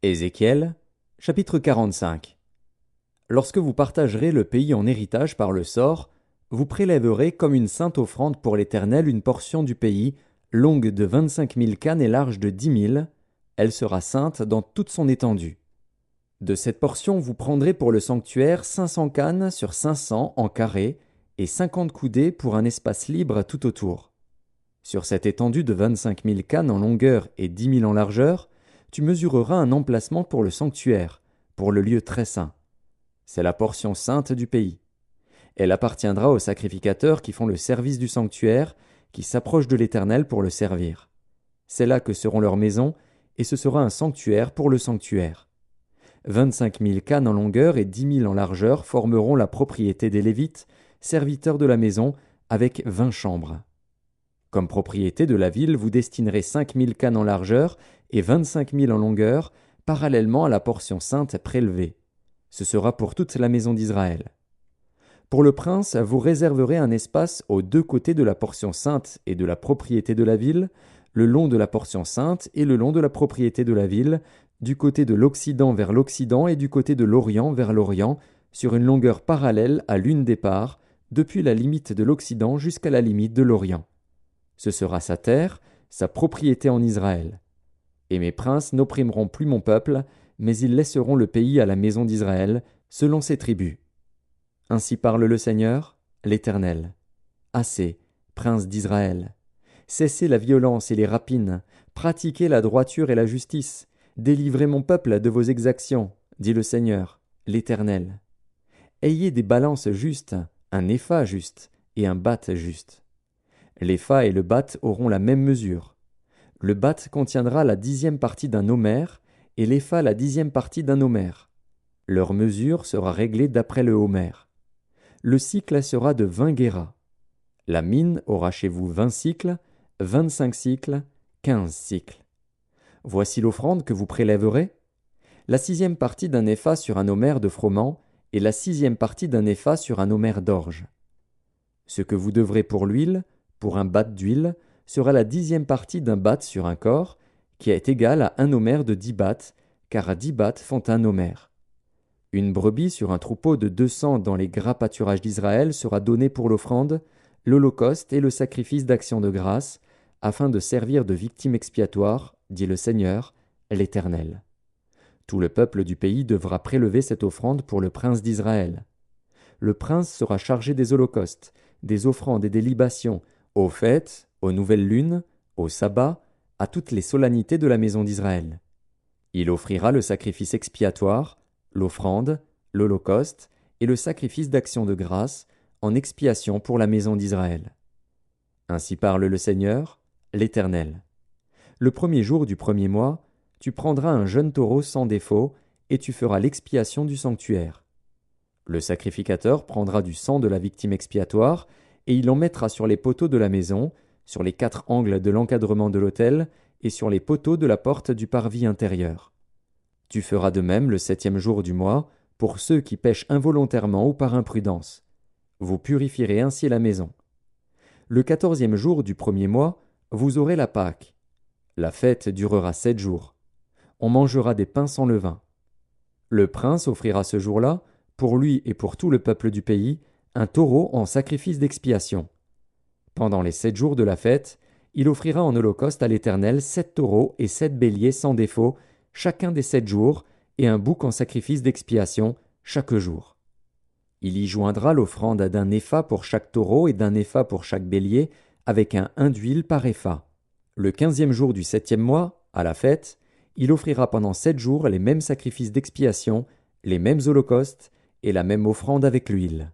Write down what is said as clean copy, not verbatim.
Ézéchiel, chapitre 45. Lorsque vous partagerez le pays en héritage par le sort, vous prélèverez comme une sainte offrande pour l'Éternel une portion du pays, longue de 25 000 cannes et large de 10 000. Elle sera sainte dans toute son étendue. De cette portion vous prendrez pour le sanctuaire 500 cannes sur 500 en carré, et 50 coudées pour un espace libre tout autour. Sur cette étendue de 25 000 cannes en longueur et 10 000 en largeur, tu mesureras un emplacement pour le sanctuaire, pour le lieu très saint. C'est la portion sainte du pays. Elle appartiendra aux sacrificateurs qui font le service du sanctuaire, qui s'approchent de l'Éternel pour le servir. C'est là que seront leurs maisons, et ce sera un sanctuaire pour le sanctuaire. 25 000 cannes en longueur et 10 000 en largeur formeront la propriété des Lévites, serviteurs de la maison, avec 20 chambres. Comme propriété de la ville, vous destinerez 5 000 cannes en largeur et 25 000 en longueur, parallèlement à la portion sainte prélevée. Ce sera pour toute la maison d'Israël. Pour le prince, vous réserverez un espace aux deux côtés de la portion sainte et de la propriété de la ville, le long de la portion sainte et le long de la propriété de la ville, du côté de l'Occident vers l'Occident et du côté de l'Orient vers l'Orient, sur une longueur parallèle à l'une des parts, depuis la limite de l'Occident jusqu'à la limite de l'Orient. Ce sera sa terre, sa propriété en Israël. Et mes princes n'opprimeront plus mon peuple, mais ils laisseront le pays à la maison d'Israël, selon ses tribus. Ainsi parle le Seigneur, l'Éternel. Assez, princes d'Israël. Cessez la violence et les rapines, pratiquez la droiture et la justice, délivrez mon peuple de vos exactions, dit le Seigneur, l'Éternel. Ayez des balances justes, un épha juste et un bath juste. L'épha et le bath auront la même mesure. Le bath contiendra la 10e partie d'un homère, et l'épha la 10e partie d'un homère. Leur mesure sera réglée d'après le homère. Le cycle sera de 20 guéras. La mine aura chez vous 20 cycles, 25 cycles, 15 cycles. Voici l'offrande que vous prélèverez. La 6e partie d'un épha sur un homère de froment, et la 6e partie d'un épha sur un homère d'orge. Ce que vous devrez pour l'huile, pour un bath d'huile, sera la 10e partie d'un bath sur un corps, qui est égal à un homère de 10 baths, car 10 baths font un homère. Une brebis sur un troupeau de 200 dans les gras pâturages d'Israël sera donnée pour l'offrande, l'holocauste et le sacrifice d'action de grâce, afin de servir de victime expiatoire, dit le Seigneur, l'Éternel. Tout le peuple du pays devra prélever cette offrande pour le prince d'Israël. Le prince sera chargé des holocaustes, des offrandes et des libations, aux fêtes, aux nouvelles lunes, aux sabbats, à toutes les solennités de la maison d'Israël. Il offrira le sacrifice expiatoire, l'offrande, l'holocauste et le sacrifice d'action de grâce en expiation pour la maison d'Israël. Ainsi parle le Seigneur, l'Éternel. Le premier jour du premier mois, tu prendras un jeune taureau sans défaut et tu feras l'expiation du sanctuaire. Le sacrificateur prendra du sang de la victime expiatoire et il en mettra sur les poteaux de la maison, sur les 4 angles de l'encadrement de l'autel et sur les poteaux de la porte du parvis intérieur. Tu feras de même le 7e jour du mois pour ceux qui pêchent involontairement ou par imprudence. Vous purifierez ainsi la maison. Le 14e jour du premier mois, vous aurez la Pâque. La fête durera 7 jours. On mangera des pains sans levain. Le prince offrira ce jour-là, pour lui et pour tout le peuple du pays, un taureau en sacrifice d'expiation. Pendant les 7 jours de la fête, il offrira en holocauste à l'Éternel 7 taureaux et 7 béliers sans défaut, chacun des 7 jours, et un bouc en sacrifice d'expiation, chaque jour. Il y joindra l'offrande d'un épha pour chaque taureau et d'un épha pour chaque bélier, avec un hin d'huile par épha. Le 15e jour du 7e mois, à la fête, il offrira pendant 7 jours les mêmes sacrifices d'expiation, les mêmes holocaustes et la même offrande avec l'huile.